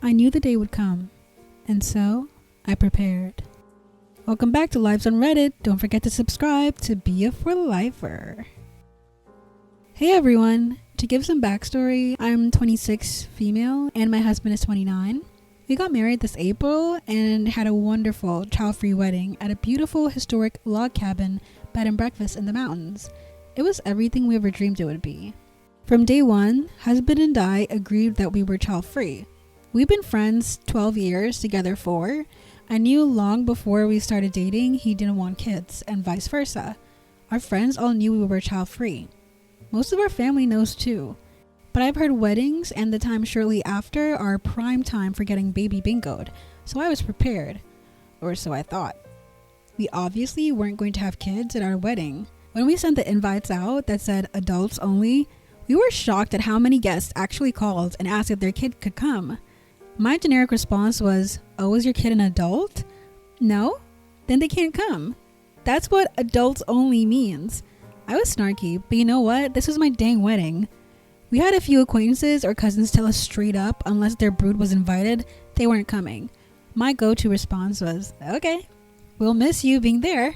I knew the day would come, and so I prepared. Welcome back to Lives on Reddit. Don't forget to subscribe to be a for lifer. Hey everyone, to give some backstory, I'm 26, female, and my husband is 29. We got married this April and had a wonderful child-free wedding at a beautiful historic log cabin bed and breakfast in the mountains. It was everything we ever dreamed it would be. From day one, husband and I agreed that we were child-free. We've been friends 12 years, together 4. I knew long before we started dating he didn't want kids, and vice versa. Our friends all knew we were child-free. Most of our family knows too. But I've heard weddings and the time shortly after are prime time for getting baby bingoed, so I was prepared. Or so I thought. We obviously weren't going to have kids at our wedding. When we sent the invites out that said adults only, we were shocked at how many guests actually called and asked if their kid could come. My generic response was, "Oh, is your kid an adult? No? Then they can't come." That's what adults only means. I was snarky, but you know what? This was my dang wedding. We had a few acquaintances or cousins tell us straight up, unless their brood was invited, they weren't coming. My go-to response was, "Okay, we'll miss you being there."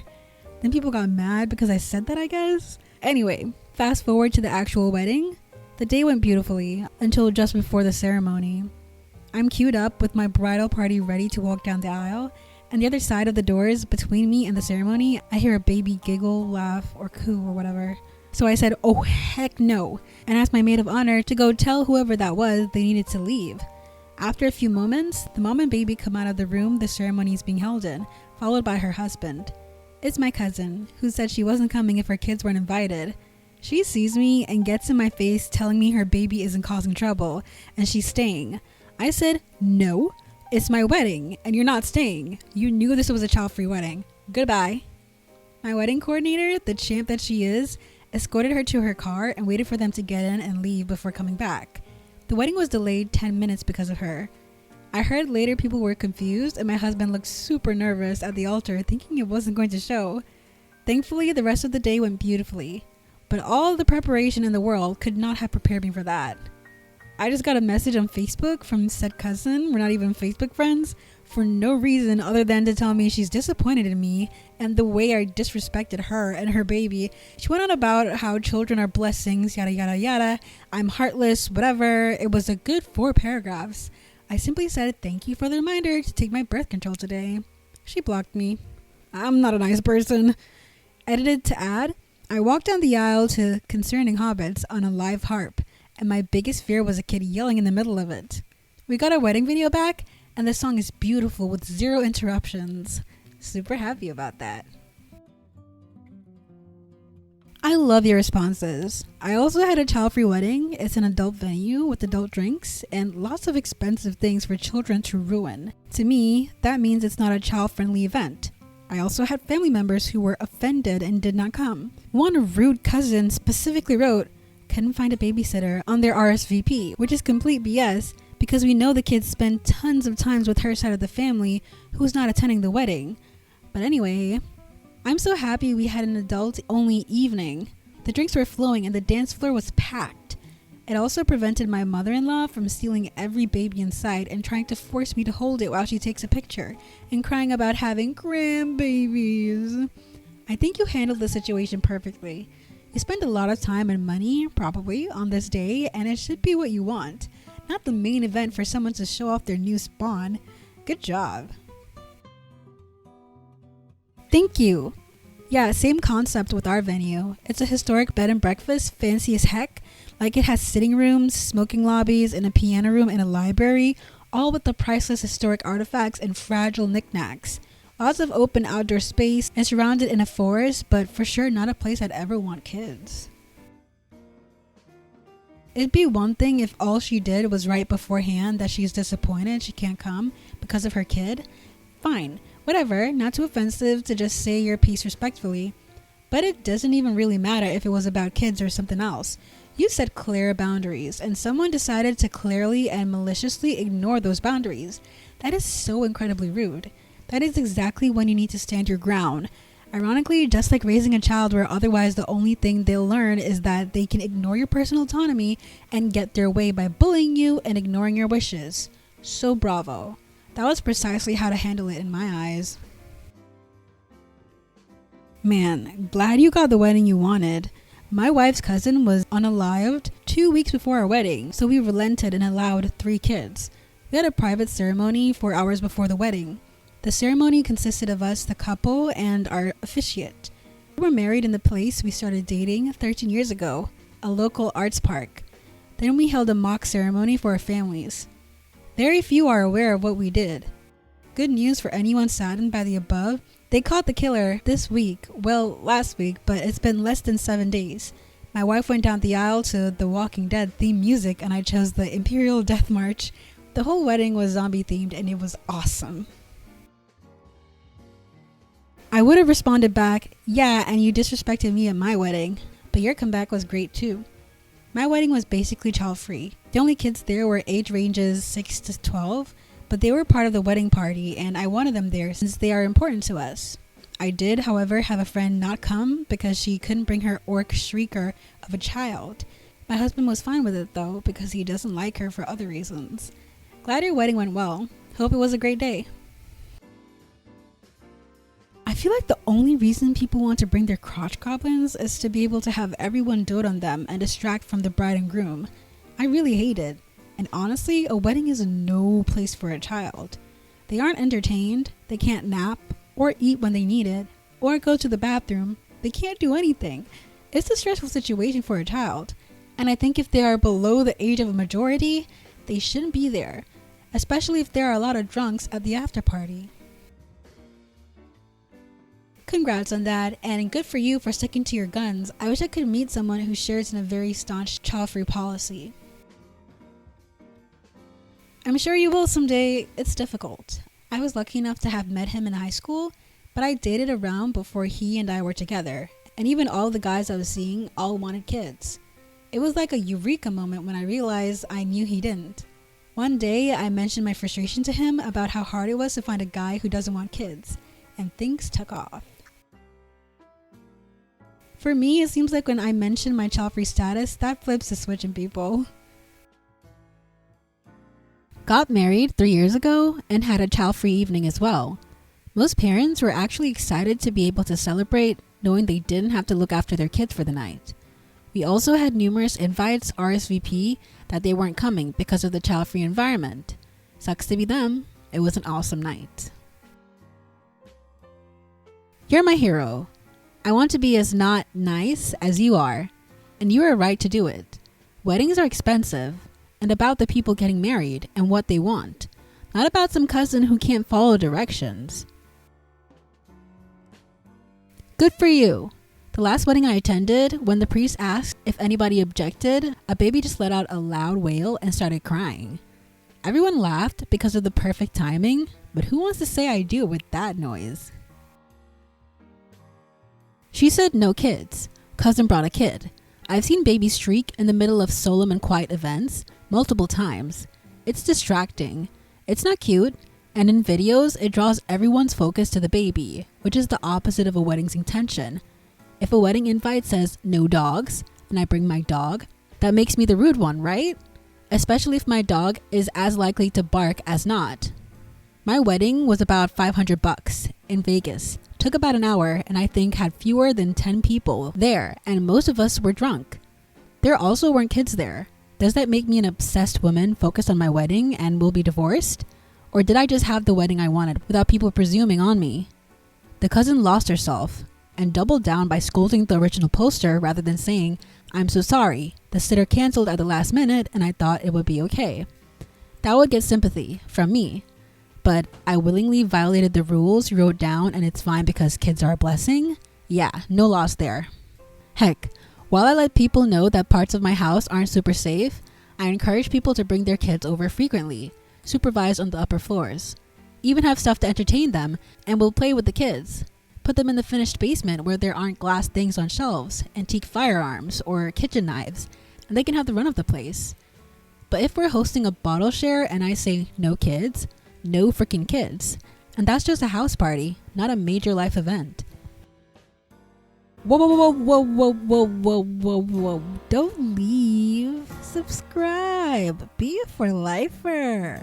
Then people got mad because I said that, I guess. Anyway, fast forward to the actual wedding. The day went beautifully until just before the ceremony. I'm queued up with my bridal party ready to walk down the aisle, and the other side of the doors between me and the ceremony, I hear a baby giggle, laugh, or coo or whatever. So I said, "Oh heck no," and asked my maid of honor to go tell whoever that was they needed to leave. After a few moments, the mom and baby come out of the room the ceremony is being held in, followed by her husband. It's my cousin, who said she wasn't coming if her kids weren't invited. She sees me and gets in my face telling me her baby isn't causing trouble, and she's staying. I said, "No, it's my wedding, and you're not staying. You knew this was a child-free wedding. Goodbye." My wedding coordinator, the champ that she is, escorted her to her car and waited for them to get in and leave before coming back. The wedding was delayed 10 minutes because of her. I heard later people were confused, and my husband looked super nervous at the altar, thinking it wasn't going to show. Thankfully, the rest of the day went beautifully, but all the preparation in the world could not have prepared me for that. I just got a message on Facebook from said cousin, we're not even Facebook friends, for no reason other than to tell me she's disappointed in me and the way I disrespected her and her baby. She went on about how children are blessings, yada yada yada, I'm heartless, whatever. It was a good 4 paragraphs. I simply said thank you for the reminder to take my birth control today. She blocked me. I'm not a nice person. Edited to add, I walked down the aisle to Concerning Hobbits on a live harp, and my biggest fear was a kid yelling in the middle of it. We got our wedding video back, and the song is beautiful with 0 interruptions. Super happy about that. I love your responses. I also had a child-free wedding. It's an adult venue with adult drinks and lots of expensive things for children to ruin. To me, that means it's not a child-friendly event. I also had family members who were offended and did not come. One rude cousin specifically wrote, "Couldn't find a babysitter" on their RSVP, which is complete BS because we know the kids spend tons of times with her side of the family who's not attending the wedding. But anyway, I'm so happy we had an adult-only evening. The drinks were flowing and the dance floor was packed. It also prevented my mother-in-law from stealing every baby in sight and trying to force me to hold it while she takes a picture and crying about having grandbabies. I think you handled the situation perfectly. You spend a lot of time and money, probably, on this day, and it should be what you want, not the main event for someone to show off their new spawn. Good job. Thank you. Yeah, same concept with our venue. It's a historic bed and breakfast, fancy as heck. Like it has sitting rooms, smoking lobbies, and a piano room and a library, all with the priceless historic artifacts and fragile knickknacks. Lots of open outdoor space and surrounded in a forest, but for sure not a place I'd ever want kids. It'd be one thing if all she did was write beforehand that she's disappointed she can't come because of her kid. Fine, whatever, not too offensive to just say your piece respectfully. But it doesn't even really matter if it was about kids or something else. You set clear boundaries, and someone decided to clearly and maliciously ignore those boundaries. That is so incredibly rude. That is exactly when you need to stand your ground. Ironically, just like raising a child where otherwise the only thing they'll learn is that they can ignore your personal autonomy and get their way by bullying you and ignoring your wishes. So bravo. That was precisely how to handle it in my eyes. Man, glad you got the wedding you wanted. My wife's cousin was unalived 2 weeks before our wedding, so we relented and allowed 3 kids. We had a private ceremony 4 hours before the wedding. The ceremony consisted of us, the couple, and our officiant. We were married in the place we started dating 13 years ago, a local arts park. Then we held a mock ceremony for our families. Very few are aware of what we did. Good news for anyone saddened by the above. They caught the killer this week, well, last week, but it's been less than 7 days. My wife went down the aisle to the Walking Dead theme music and I chose the Imperial Death March. The whole wedding was zombie themed and it was awesome. I would have responded back, yeah, and you disrespected me at my wedding, but your comeback was great too. My wedding was basically child-free. The only kids there were age ranges 6 to 12, but they were part of the wedding party and I wanted them there since they are important to us. I did, however, have a friend not come because she couldn't bring her orc shrieker of a child. My husband was fine with it though because he doesn't like her for other reasons. Glad your wedding went well. Hope it was a great day. I feel like the only reason people want to bring their crotch goblins is to be able to have everyone dote on them and distract from the bride and groom. I really hate it. And honestly, a wedding is no place for a child. They aren't entertained, they can't nap, or eat when they need it, or go to the bathroom. They can't do anything. It's a stressful situation for a child. And I think if they are below the age of a majority, they shouldn't be there. Especially if there are a lot of drunks at the after party. Congrats on that, and good for you for sticking to your guns. I wish I could meet someone who shares in a very staunch child-free policy. I'm sure you will someday. It's difficult. I was lucky enough to have met him in high school, but I dated around before he and I were together, and even all the guys I was seeing all wanted kids. It was like a eureka moment when I realized I knew he didn't. One day, I mentioned my frustration to him about how hard it was to find a guy who doesn't want kids, and things took off. For me, it seems like when I mention my child-free status, that flips the switch in people. Got married 3 years ago and had a child-free evening as well. Most parents were actually excited to be able to celebrate, knowing they didn't have to look after their kids for the night. We also had numerous invites RSVP that they weren't coming because of the child-free environment. Sucks to be them. It was an awesome night. You're my hero. I want to be as not nice as you are, and you are right to do it. Weddings are expensive, and about the people getting married and what they want, not about some cousin who can't follow directions. Good for you. The last wedding I attended, when the priest asked if anybody objected, a baby just let out a loud wail and started crying. Everyone laughed because of the perfect timing, but who wants to say I do with that noise? She said no kids. Cousin brought a kid. I've seen babies shriek in the middle of solemn and quiet events multiple times. It's distracting. It's not cute. And in videos, it draws everyone's focus to the baby, which is the opposite of a wedding's intention. If a wedding invite says no dogs, and I bring my dog, that makes me the rude one, right? Especially if my dog is as likely to bark as not. My wedding was about $500 in Vegas. Took about an hour and I think had fewer than 10 people there, and most of us were drunk. There also weren't kids there. Does that make me an obsessed woman focused on my wedding and will be divorced? Or did I just have the wedding I wanted without people presuming on me? The cousin lost herself and doubled down by scolding the original poster rather than saying, I'm so sorry, the sitter canceled at the last minute and I thought it would be okay. That would get sympathy from me. But I willingly violated the rules you wrote down and it's fine because kids are a blessing? Yeah, no loss there. Heck, while I let people know that parts of my house aren't super safe, I encourage people to bring their kids over frequently, supervise on the upper floors, even have stuff to entertain them, and we'll play with the kids. Put them in the finished basement where there aren't glass things on shelves, antique firearms, or kitchen knives, and they can have the run of the place. But if we're hosting a bottle share and I say no kids, no freaking kids. And that's just a house party, not a major life event. Whoa, whoa, whoa, whoa, whoa, whoa, whoa, whoa. Don't leave. Subscribe. Be a for lifer.